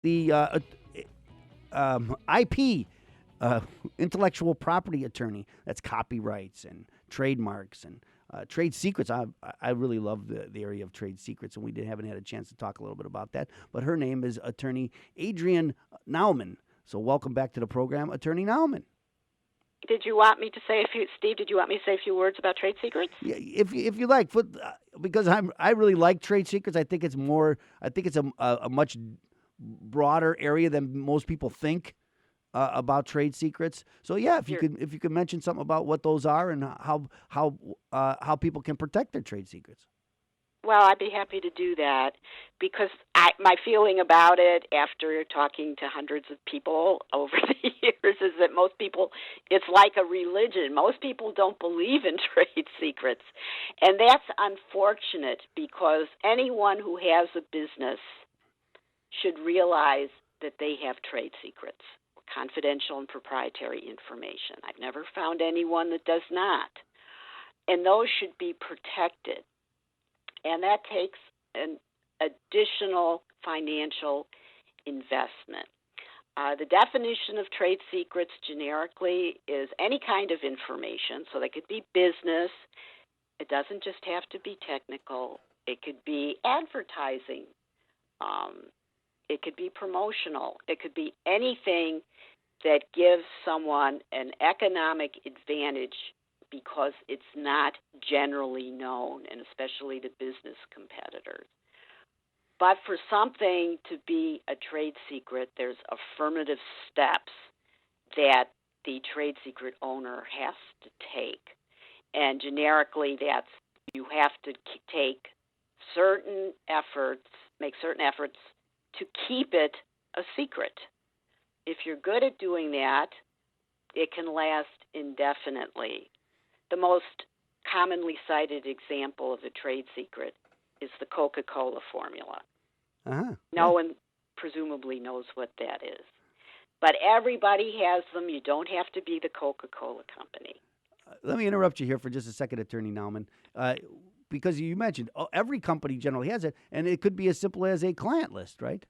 the IP, intellectual property attorney. That's copyrights and trademarks and trade secrets. I really love the area of trade secrets, and haven't had a chance to talk a little bit about that. But her name is Attorney Adrienne Naumann. So welcome back to the program, Attorney Naumann. Did you want me to say Steve? Did you want me to say a few words about trade secrets? Yeah, if you like, because I really like trade secrets. I think it's more. I think it's a much broader area than most people think about trade secrets. So yeah, if you could mention something about what those are and how people can protect their trade secrets. Well, I'd be happy to do that because my feeling about it after talking to hundreds of people over the years is that most people, it's like a religion. Most people don't believe in trade secrets. And that's unfortunate because anyone who has a business should realize that they have trade secrets, confidential and proprietary information. I've never found anyone that does not. And those should be protected. And that takes an additional financial investment. The definition of trade secrets generically is any kind of information. So they could be business. It doesn't just have to be technical. It could be advertising. It could be promotional. It could be anything that gives someone an economic advantage because it's not generally known, and especially to business competitors. But for something to be a trade secret, there's affirmative steps that the trade secret owner has to take. And generically, that's you have to take certain efforts, make certain efforts to keep it a secret. If you're good at doing that, it can last indefinitely. The most commonly cited example of a trade secret is the Coca-Cola formula. No one presumably knows what that is. But everybody has them. You don't have to be the Coca-Cola company. Let me interrupt you here for just a second, Attorney Naumann, because you mentioned every company generally has it, and it could be as simple as a client list, right?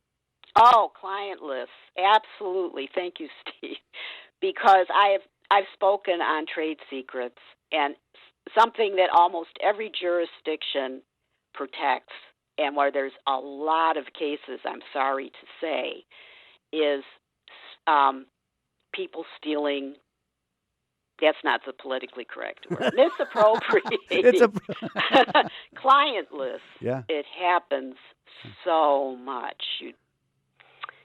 Oh, client lists. Absolutely. Thank you, Steve. Because I've spoken on trade secrets, and something that almost every jurisdiction protects, and where there's a lot of cases, I'm sorry to say, is people stealing. That's not the politically correct word. Misappropriating client lists. Yeah. It happens so much.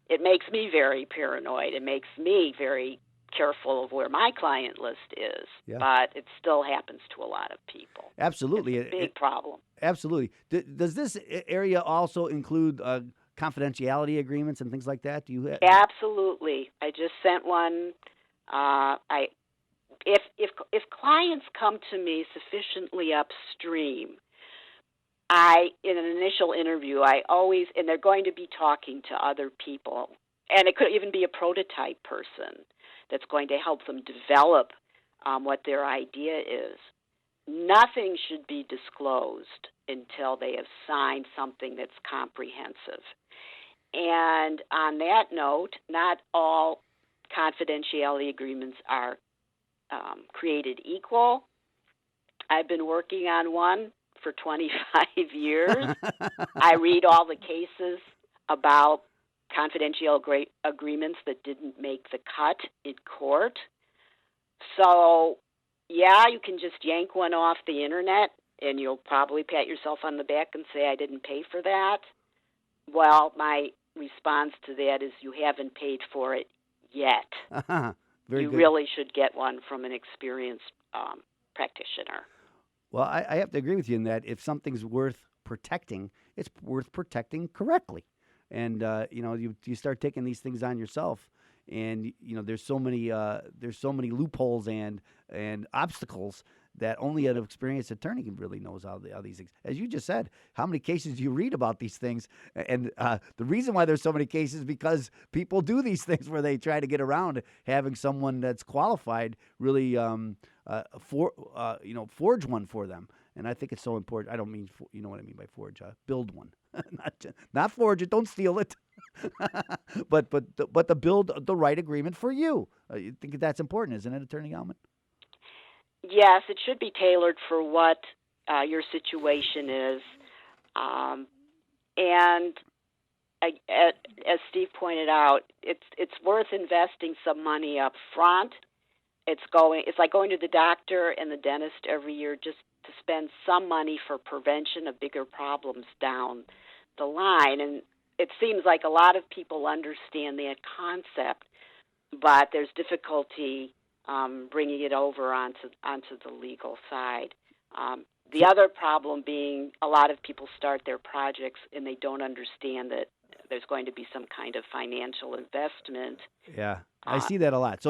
It makes me very paranoid. It makes me very careful of where my client list is. Yeah. But it still happens to a lot of people. Absolutely. It's a big problem. Absolutely. Does this area also include confidentiality agreements and things like that? Do you have? Absolutely. I just sent one. If clients come to me sufficiently upstream, in an initial interview, and they're going to be talking to other people, and it could even be a prototype person that's going to help them develop what their idea is. Nothing should be disclosed until they have signed something that's comprehensive. And on that note, not all confidentiality agreements are created equal. I've been working on one for 25 years. I read all the cases about confidential agreements that didn't make the cut in court. So, yeah, you can just yank one off the internet, and you'll probably pat yourself on the back and say, I didn't pay for that. Well, my response to that is you haven't paid for it yet. You really should get one from an experienced practitioner. Well, I have to agree with you in that if something's worth protecting, it's worth protecting correctly. And you start taking these things on yourself, and there's so many loopholes and obstacles that only an experienced attorney really knows how these things. As you just said, how many cases you read about these things, and the reason why there's so many cases is because people do these things where they try to get around having someone that's qualified really forge one for them. And I think it's so important. I don't mean, you know what I mean by forge. Build one, not forge it. Don't steal it. but to build the right agreement for you. You think that's important, isn't it, Attorney Alman? Yes, it should be tailored for what your situation is. Um, and as Steve pointed out, it's worth investing some money up front. It's like going to the doctor and the dentist every year, just to spend some money for prevention of bigger problems down the line. And it seems like a lot of people understand that concept, but there's difficulty bringing it over onto the legal side. The So other problem being a lot of people start their projects and they don't understand that there's going to be some kind of financial investment. yeah, I Uh, see that a lot. So